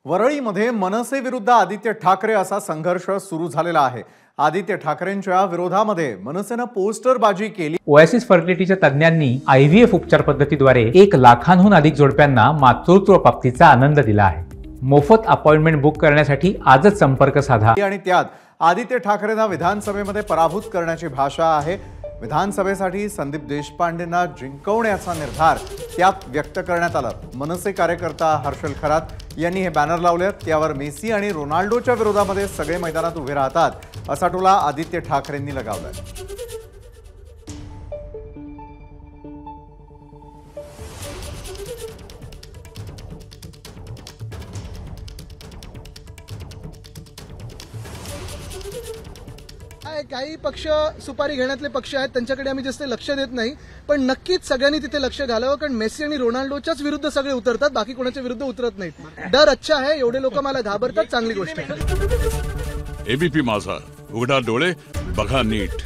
वरळीमध्ये मनसे विरुद्ध आदित्य ठाकरे असा संघर्ष सुरू झालेला आहे। आदित्य ठाकरेंच्या विरोधामध्ये मनसेने पोस्टरबाजी केली। ओएसिस फर्टिलिटीच्या तज्ञांनी आयव्हीएफ उपचार पद्धतीद्वारे 1 लाखांहून अधिक जोडप्यांना मातृत्व प्राप्तीचा आनंद दिला आहे। मोफत अपॉइंटमेंट बुक करण्यासाठी आजच संपर्क साधा। आणि त्यात आदित्य ठाकरेंना विधानसभेमध्ये पराभूत करण्याची भाषा आहे। विधानसभेसाठी संदीप देशपांडेंना जिंकवण्याचा निर्धार त्यात व्यक्त करण्यात आला। मनसे कार्यकर्ता हर्षल खरात यांनी हे बॅनर लावले, त्यावर मेसी आणि रोनाल्डोच्या विरोधामध्ये सगळे मैदानात उभे राहतात असा टोला आदित्य ठाकरेंनी लगावलाय। काही पक्ष सुपारी घेण्यातले पक्ष आहेत, त्यांच्याकडे आम्ही जास्त लक्ष देत नाही, पण नक्कीच सगळ्यांनी तिथे लक्ष घालावं, कारण मेसी आणि रोनाल्डोच्याच विरुद्ध सगळे उतरतात, बाकी कोणाच्या विरुद्ध उतरत नाहीत। डर अच्छा आहे, एवढे लोक मला घाबरतात, चांगली गोष्ट आहे। एबीपी माझा, उघडा डोळे बघा नीट।